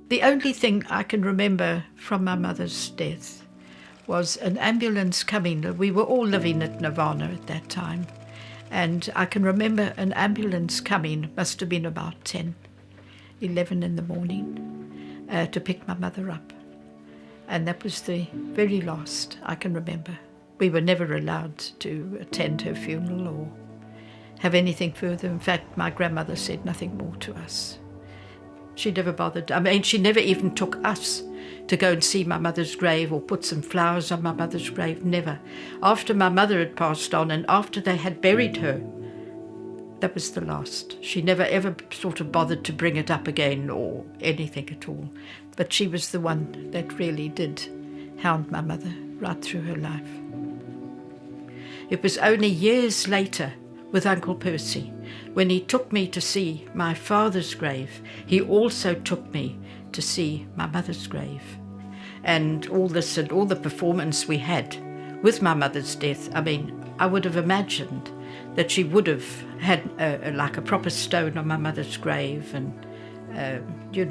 The only thing I can remember from my mother's death was an ambulance coming. We were all living at Nirvana at that time. And I can remember an ambulance coming, must have been about 10, 11 in the morning, to pick my mother up. And that was the very last I can remember. We were never allowed to attend her funeral or have anything further. In fact, my grandmother said nothing more to us. She never bothered. I mean, she never even took us to go and see my mother's grave or put some flowers on my mother's grave. Never. After my mother had passed on and after they had buried her, that was the last. She never ever sort of bothered to bring it up again or anything at all. But she was the one that really did hound my mother right through her life. It was only years later with Uncle Percy, when he took me to see my father's grave, he also took me to see my mother's grave. And all this and all the performance we had with my mother's death, I mean, I would have imagined that she would have had like a proper stone on my mother's grave and,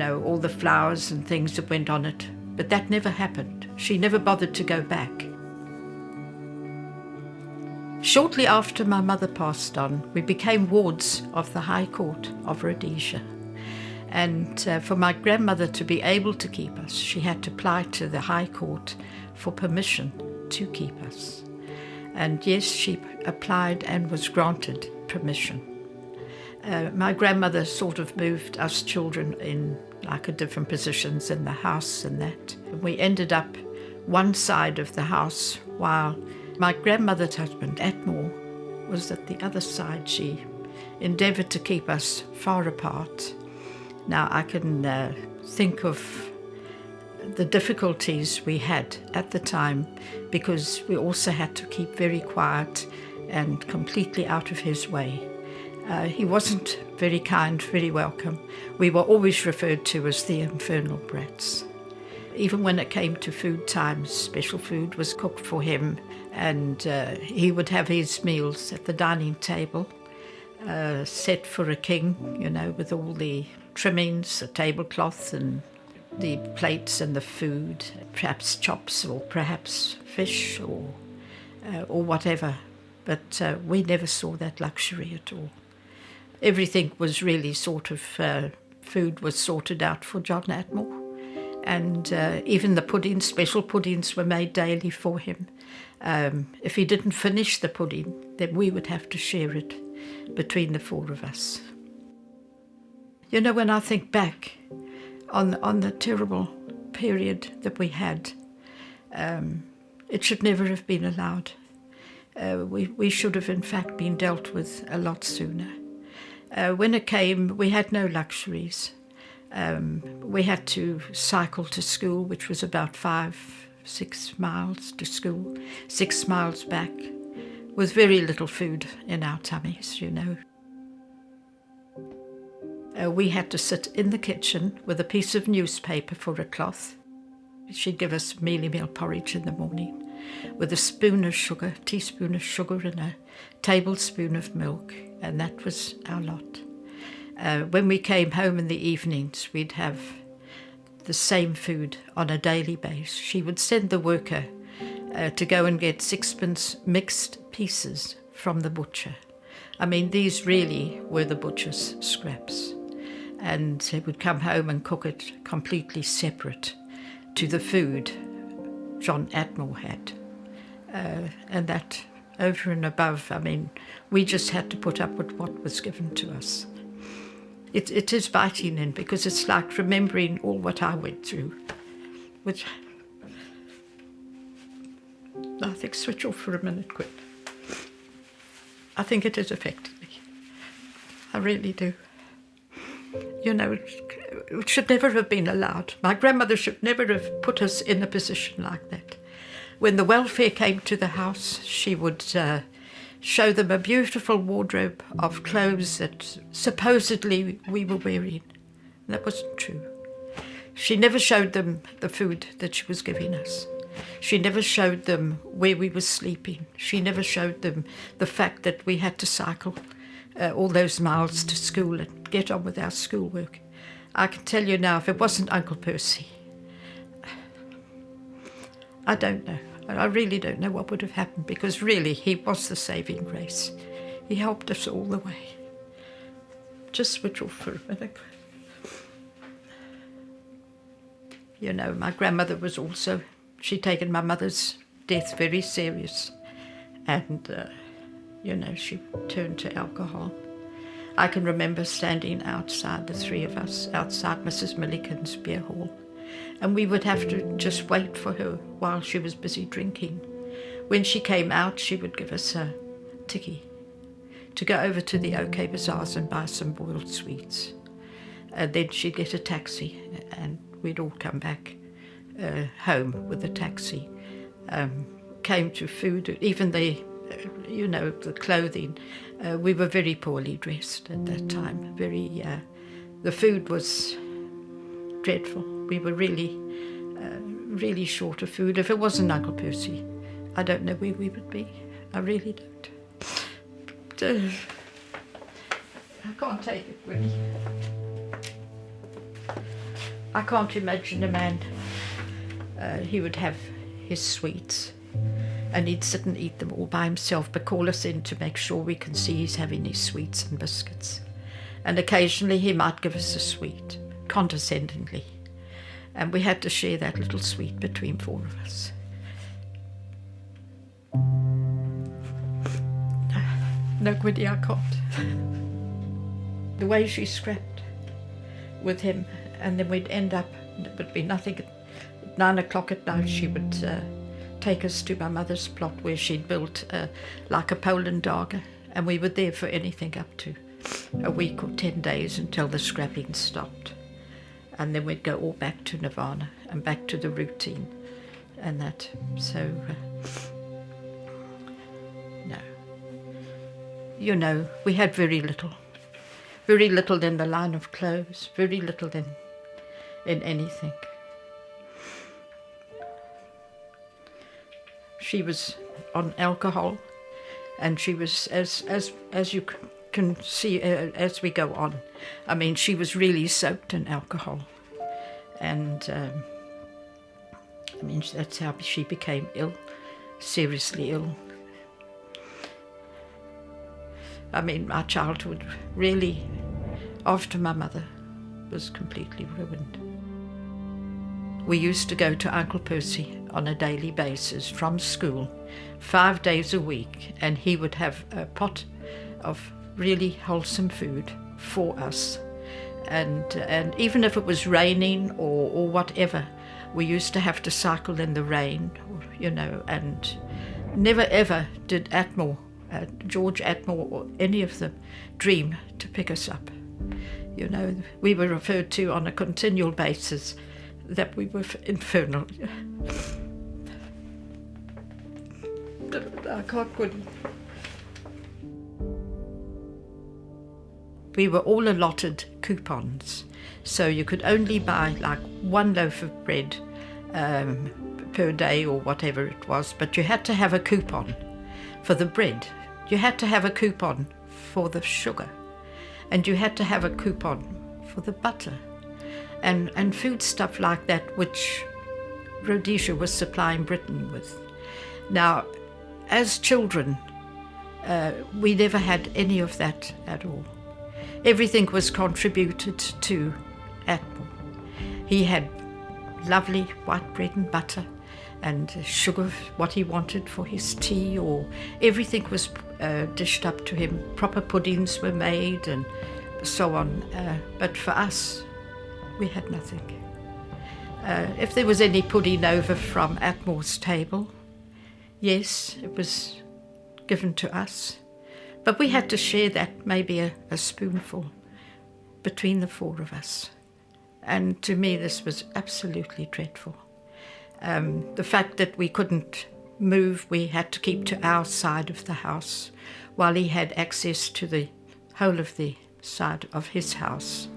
all the flowers and things that went on it. But that never happened. She never bothered to go back. Shortly after my mother passed on, we became wards of the High Court of Rhodesia. And for my grandmother to be able to keep us, she had to apply to the High Court for permission to keep us. And yes, she applied and was granted permission. My grandmother sort of moved us children in like a different positions in the house and that. We ended up one side of the house while my grandmother's husband, Atmore, was at the other side. She endeavoured to keep us far apart. Now I can think of the difficulties we had at the time because we also had to keep very quiet and completely out of his way. He wasn't very kind, very welcome. We were always referred to as the infernal brats. Even when it came to food times, special food was cooked for him and he would have his meals at the dining table, set for a king, with all the trimmings, the tablecloth and the plates and the food, perhaps chops or perhaps fish or whatever. But we never saw that luxury at all. Everything was really sort of, food was sorted out for John Atmore. And even the puddings, special puddings were made daily for him. If he didn't finish the pudding, then we would have to share it between the four of us. When I think back on the terrible period that we had, it should never have been allowed. We should have in fact been dealt with a lot sooner. When it came, we had no luxuries. We had to cycle to school, which was about 5-6 miles to school, 6 miles back, with very little food in our tummies, We had to sit in the kitchen with a piece of newspaper for a cloth. She'd give us mealie meal porridge in the morning with a spoon of sugar, teaspoon of sugar and a tablespoon of milk, and that was our lot. When we came home in the evenings, we'd have the same food on a daily basis. She would send the worker to go and get 6 mixed pieces from the butcher. I mean, these really were the butcher's scraps. And he would come home and cook it completely separate to the food John Atmore had. And that over and above, I mean, we just had to put up with what was given to us. It is biting in because it's like remembering all what I went through, which I think switch off for a minute quick. I think it has affected me. I really do. It should never have been allowed. My grandmother should never have put us in a position like that. When the welfare came to the house, she would show them a beautiful wardrobe of clothes that supposedly we were wearing. That wasn't true. She never showed them the food that she was giving us. She never showed them where we were sleeping. She never showed them the fact that we had to cycle all those miles to school and get on with our schoolwork. I can tell you now, if it wasn't Uncle Percy, I don't know. I really don't know what would have happened, because really he was the saving grace. He helped us all the way. Just switch off for a minute. You know, my grandmother was also, she'd taken my mother's death very serious. And, you know, she turned to alcohol. I can remember standing outside, the three of us, outside Mrs. Milliken's beer hall. And we would have to just wait for her while she was busy drinking. When she came out, she would give us a tikkie to go over to the OK Bazaars and buy some boiled sweets. And then she'd get a taxi, and we'd all come back home with a taxi. Came to food, even the, you know, the clothing. We were very poorly dressed at that time. The food was dreadful. We were really short of food. If it wasn't Uncle Percy, I don't know where we would be. I really don't. But, I can't take it, really. I can't imagine a man, he would have his sweets and he'd sit and eat them all by himself, but call us in to make sure we can see he's having his sweets and biscuits. And occasionally he might give us a sweet, condescendingly. And we had to share that little sweet between four of us. No, Gwyddy, I can't. The way she scrapped with him, and then we'd end up, it would be nothing. At 9 o'clock at night, she would take us to my mother's plot where she'd built like a Poland lager, and we were there for anything up to a week or 10 days until the scrapping stopped. And then we'd go all back to Nirvana and back to the routine and that. So, no. You know, we had very little in the line of clothes, very little in anything. She was on alcohol, and she was, as you can see as we go on, I mean, she was really soaked in alcohol. And, I mean, that's how she became ill, seriously ill. I mean, my childhood really, after my mother, was completely ruined. We used to go to Uncle Percy on a daily basis from school, 5 days a week, and he would have a pot of really wholesome food for us. And even if it was raining or whatever, we used to have to cycle in the rain, you know, and never ever did George Atmore or any of them dream to pick us up. You know, we were referred to on a continual basis that we were infernal. I couldn't. We were all allotted coupons, so you could only buy like one loaf of bread per day or whatever it was, but you had to have a coupon for the bread. You had to have a coupon for the sugar, and you had to have a coupon for the butter and food stuff like that, which Rhodesia was supplying Britain with. Now, as children, we never had any of that at all. Everything was contributed to Atmore. He had lovely white bread and butter and sugar, what he wanted for his tea, or everything was dished up to him. Proper puddings were made and so on. But for us, we had nothing. If there was any pudding over from Atmore's table, yes, it was given to us. But we had to share that, maybe a spoonful, between the four of us. And to me, this was absolutely dreadful. The fact that we couldn't move, we had to keep to our side of the house, while he had access to the whole of the side of his house.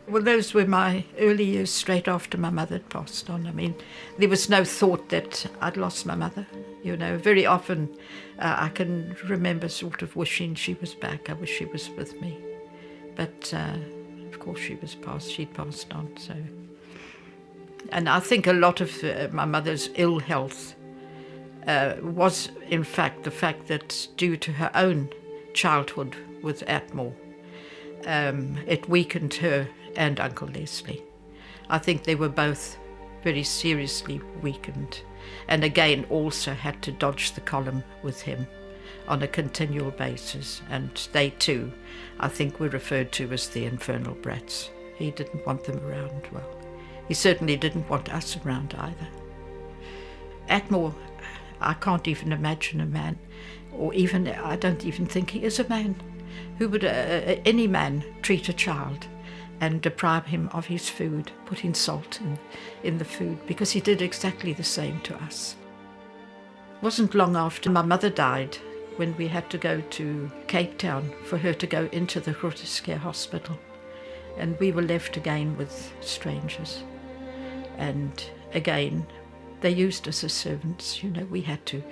Well, those were my early years straight after my mother had passed on. I mean, there was no thought that I'd lost my mother. You know, very often I can remember sort of wishing she was back. I wish she was with me. But, of course, she'd passed on. So, and I think a lot of my mother's ill health was, in fact, the fact that due to her own childhood with Atmore, it weakened her and Uncle Leslie. I think they were both very seriously weakened, and again also had to dodge the column with him on a continual basis, and they too, I think, were referred to as the infernal brats. He didn't want them around. Well, he certainly didn't want us around either. Atmore, I can't even imagine a man, or even, I don't even think he is a man, who would, any man, treat a child and deprive him of his food, putting salt in the food, because he did exactly the same to us. It wasn't long after my mother died when we had to go to Cape Town for her to go into the Cruelty hospital, and we were left again with strangers. And again, they used us as servants. You know, we had to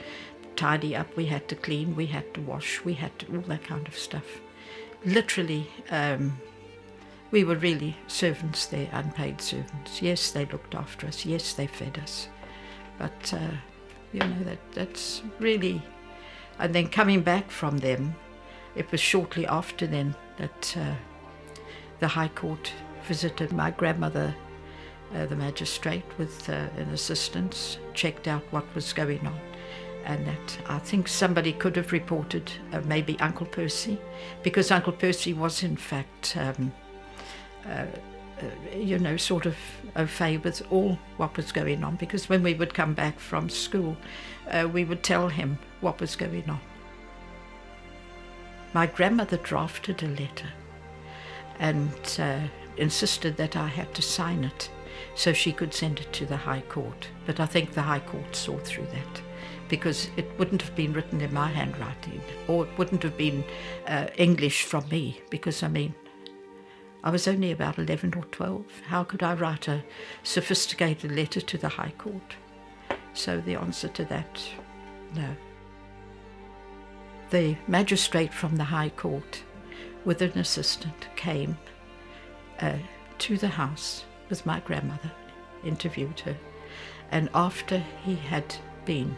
tidy up, we had to clean, we had to wash, we had to all that kind of stuff. Literally, we were really servants there, unpaid servants. Yes, they looked after us. Yes, they fed us. But, you know, that's really... And then coming back from them, it was shortly after then that the High Court visited my grandmother, the magistrate, with an assistant, checked out what was going on. And that I think somebody could have reported, maybe Uncle Percy, because Uncle Percy was in fact... you know, sort of au fait with all what was going on, because when we would come back from school, we would tell him what was going on. My grandmother drafted a letter and insisted that I had to sign it so she could send it to the High Court. But I think the High Court saw through that, because it wouldn't have been written in my handwriting, or it wouldn't have been English from me, because, I mean, I was only about 11 or 12. How could I write a sophisticated letter to the High Court? So the answer to that, no. The magistrate from the High Court with an assistant came to the house with my grandmother, interviewed her, and after he had been,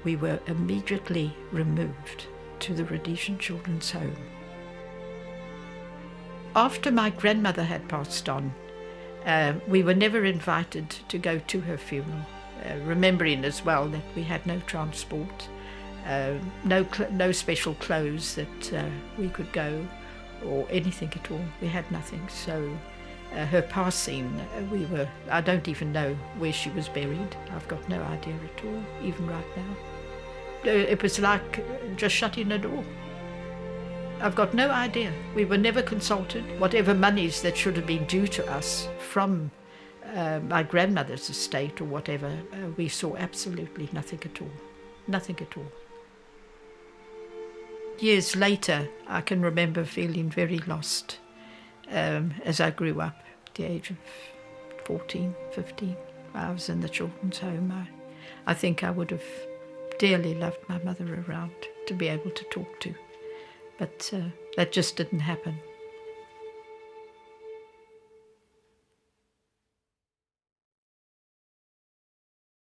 we were immediately removed to the Rhodesian Children's Home. After my grandmother had passed on, we were never invited to go to her funeral, remembering as well that we had no transport, no special clothes that we could go, or anything at all. We had nothing. So her passing, I don't even know where she was buried. I've got no idea at all, even right now. It was like just shutting a door. I've got no idea. We were never consulted. Whatever monies that should have been due to us from my grandmother's estate or whatever, we saw absolutely nothing at all. Nothing at all. Years later, I can remember feeling very lost as I grew up at the age of 14, 15. I was in the children's home. I think I would have dearly loved my mother around to be able to talk to. But that just didn't happen.